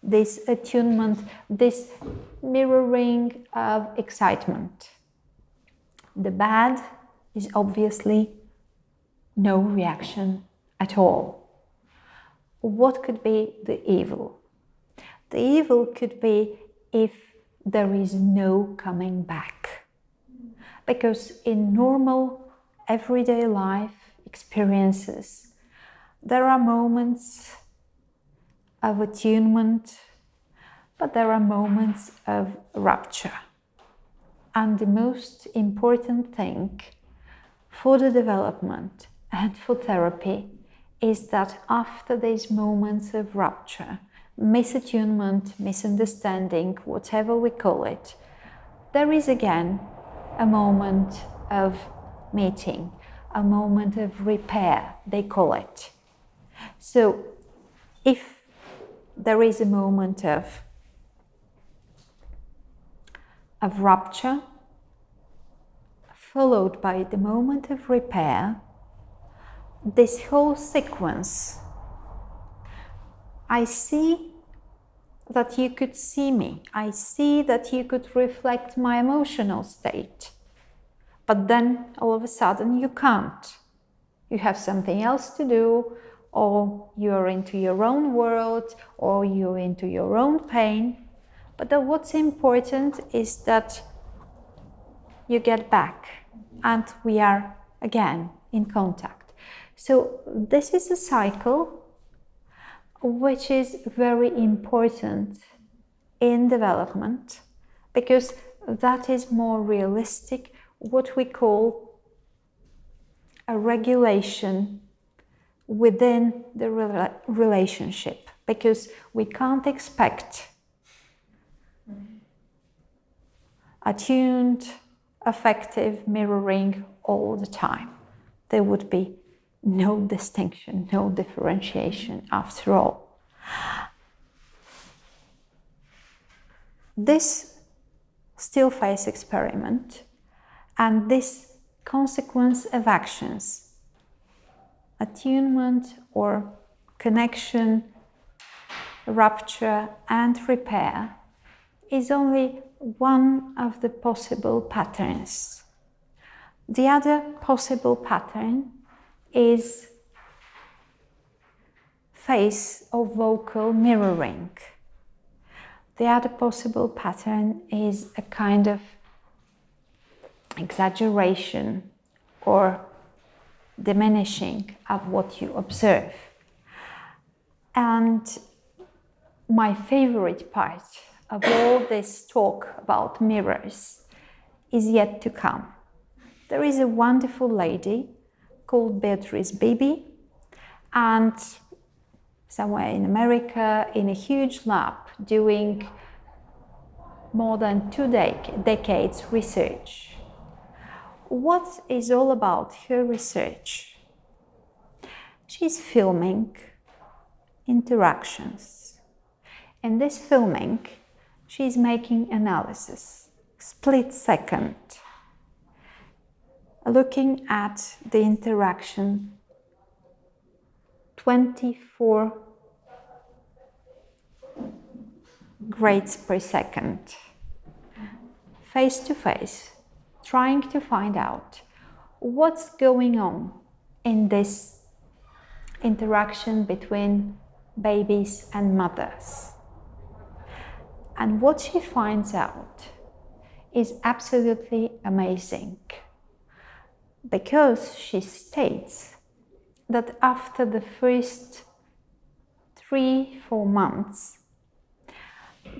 this attunement, this mirroring of excitement. The bad is obviously no reaction at all. What could be the evil? The evil could be if there is no coming back. Because in normal, everyday life experiences, there are moments of attunement, but there are moments of rupture. And the most important thing for the development and for therapy is that after these moments of rupture, misattunement, misunderstanding, whatever we call it, there is again a moment of meeting, a moment of repair, they call it. So if there is a moment of rupture, followed by the moment of repair, this whole sequence, I see that you could see me. I see that you could reflect my emotional state. But then all of a sudden you can't. You have something else to do, or you're into your own world, or you're into your own pain. But what's important is that you get back and we are again in contact. So this is a cycle which is very important in development, because that is more realistic, what we call a regulation within the relationship, because we can't expect attuned, affective mirroring all the time. There would be no distinction, no differentiation after all. This still phase experiment and this consequence of actions, attunement or connection, rupture and repair, is only one of the possible patterns. The other possible pattern is face or vocal mirroring. The other possible pattern is a kind of exaggeration or diminishing of what you observe. And my favorite part of all this talk about mirrors is yet to come. There is a wonderful lady called Beatrice Beebe, and somewhere in America, in a huge lab, doing more than 2 decades research. What is all about her research? She's filming interactions. In this filming, she's making analysis, split second, looking at the interaction 24 grades per second, face to face, trying to find out what's going on in this interaction between babies and mothers. And what she finds out is absolutely amazing, because she states that after the first 3-4 months,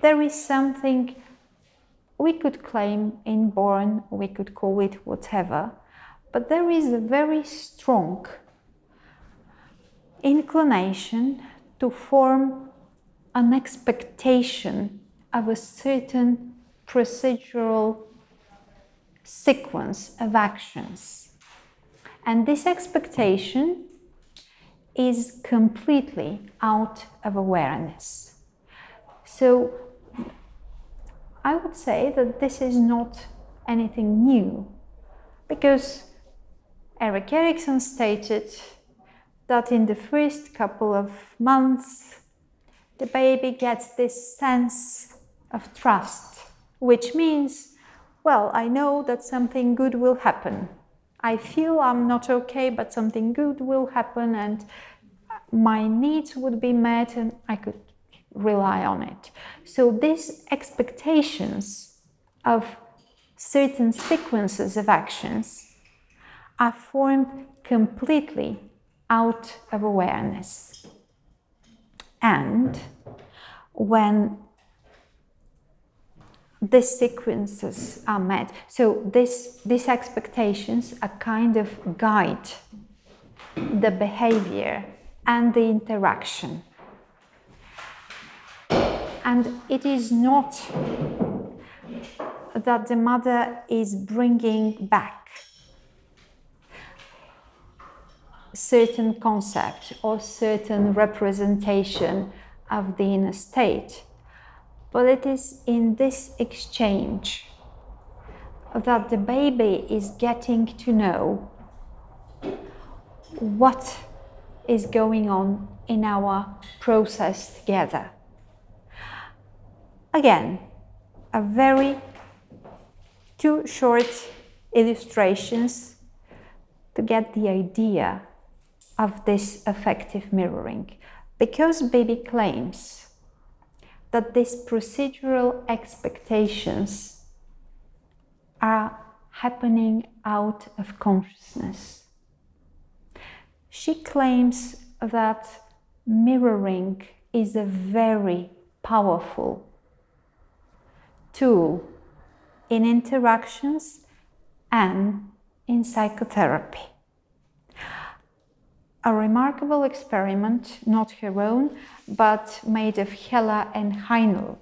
there is something we could claim inborn, we could call it whatever, but there is a very strong inclination to form an expectation of a certain procedural sequence of actions. And this expectation is completely out of awareness. So I would say that this is not anything new, because Erik Erikson stated that in the first couple of months, the baby gets this sense of trust, which means, well, I know that something good will happen. I feel I'm not okay, but something good will happen and my needs would be met and I could rely on it. So these expectations of certain sequences of actions are formed completely out of awareness. And when these sequences are met, so these expectations are kind of guide the behavior and the interaction. And it is not that the mother is bringing back certain concept or certain representation of the inner state, but it is in this exchange that the baby is getting to know what is going on in our process together. Again, a very two short illustrations to get the idea of this affective mirroring. Because baby claims that these procedural expectations are happening out of consciousness, she claims that mirroring is a very powerful tool in interactions and in psychotherapy. A remarkable experiment, not her own, but made of Heller and Heinl.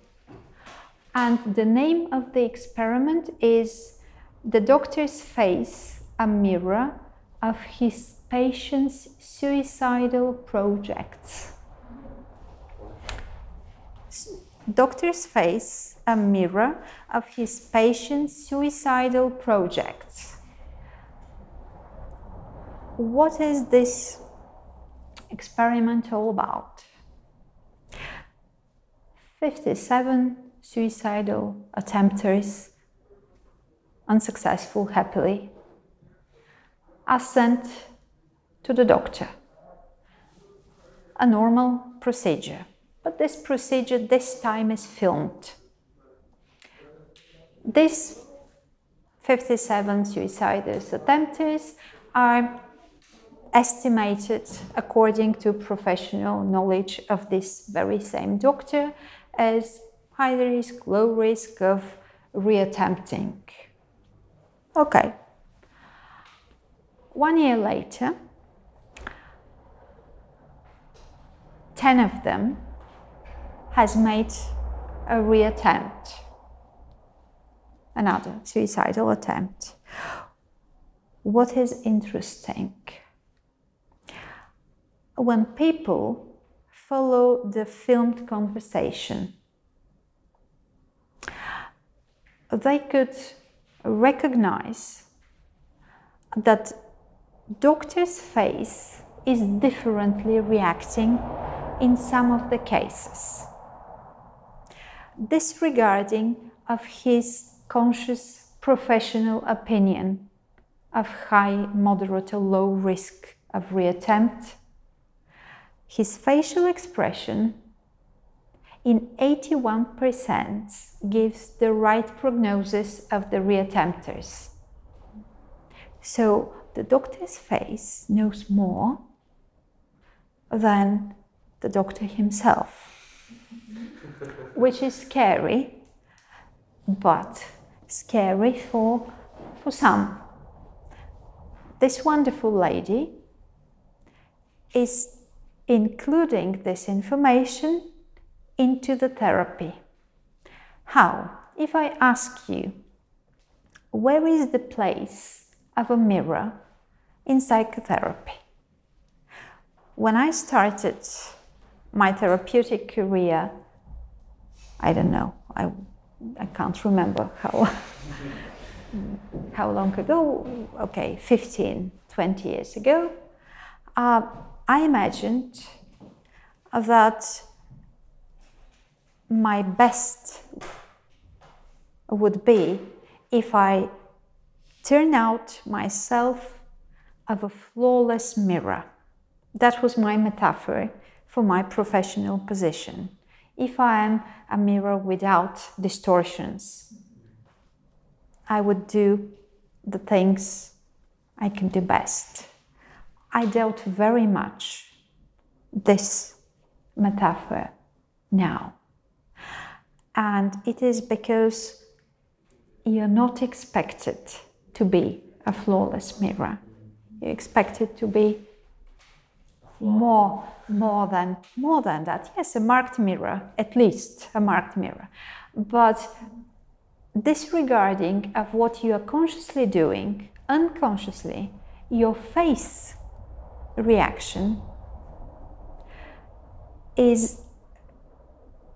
And the name of the experiment is "The Doctor's Face, a Mirror of His Patient's Suicidal Projects." Doctor's face, a mirror of his patient's suicidal projects. What is this experiment all about? 57 suicidal attempters, unsuccessful happily, are sent to the doctor. A normal procedure. But this procedure this time is filmed. These 57 suicidal attempters are estimated, according to professional knowledge of this very same doctor, as high risk, low risk of reattempting. Okay. 1 year later, 10 of them has made a reattempt, another suicidal attempt. What is interesting? When people follow the filmed conversation, they could recognize that doctor's face is differently reacting in some of the cases, disregarding of his conscious professional opinion of high, moderate or low risk of reattempt. His facial expression in 81% gives the right prognosis of the reattempters. So the doctor's face knows more than the doctor himself, which is scary, but scary for some. This wonderful lady is including this information into the therapy. How? If I ask you, where is the place of a mirror in psychotherapy? When I started my therapeutic career, I don't know, I can't remember how long ago, okay, 15, 20 years ago, I imagined that my best would be if I turn out myself of a flawless mirror. That was my metaphor for my professional position. If I am a mirror without distortions, I would do the things I can do best. I doubt very much this metaphor now. And it is because you're not expected to be a flawless mirror. You're expected to be more than that. Yes, a marked mirror, at least a marked mirror. But disregarding of what you are consciously doing, unconsciously, your face reaction is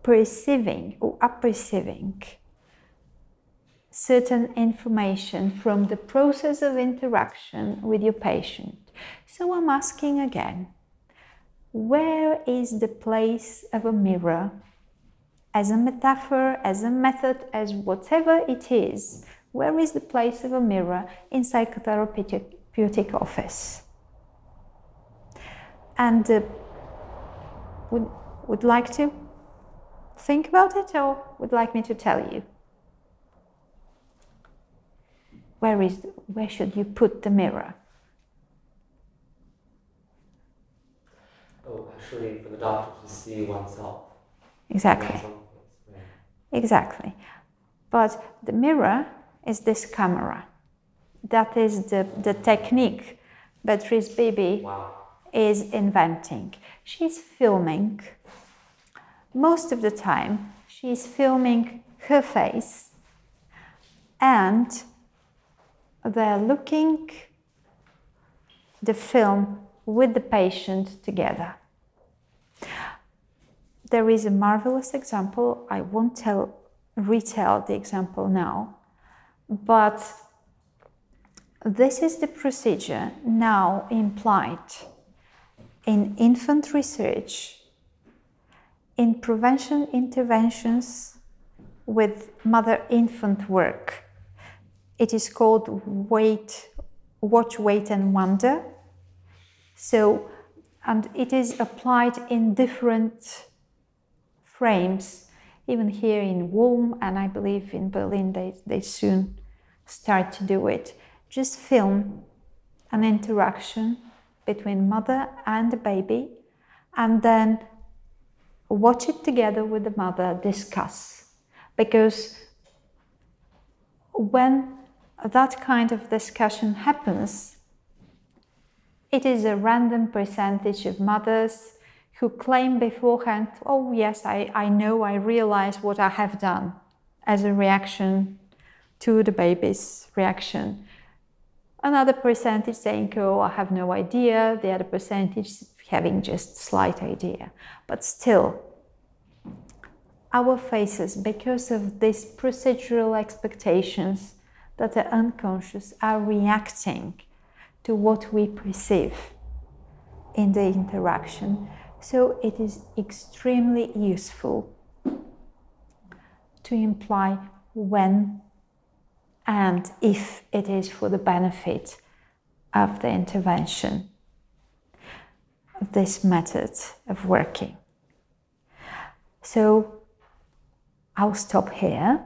perceiving or apperceiving certain information from the process of interaction with your patient. So I'm asking again, where is the place of a mirror as a metaphor, as a method, as whatever it is? Where is the place of a mirror in psychotherapeutic office? And would like to think about it, or would like me to tell you? Where should you put the mirror? Oh, actually, for the doctor to see oneself. Exactly. Exactly. But the mirror is this camera. That is the technique Beatrice Bibi is inventing. She's filming. Most of the time, she's filming her face, and they're looking the film with the patient together. There is a marvelous example. I won't retell the example now, but this is the procedure now implied in infant research, in prevention interventions with mother-infant work. It is called Watch, Wait and Wonder. So, and it is applied in different frames, even here in Ulm, and I believe in Berlin they soon start to do it. Just film an interaction between mother and the baby, and then watch it together with the mother, discuss. Because when that kind of discussion happens, it is a random percentage of mothers who claim beforehand, oh yes, I know, I realize what I have done as a reaction to the baby's reaction. Another percentage saying, oh, I have no idea. The other percentage having just slight idea. But still, our faces, because of these procedural expectations that are unconscious, are reacting to what we perceive in the interaction. So it is extremely useful to imply when and if it is for the benefit of the intervention of this method of working. So I'll stop here,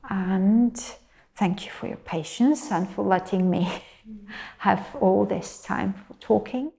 and thank you for your patience and for letting me have all this time for talking.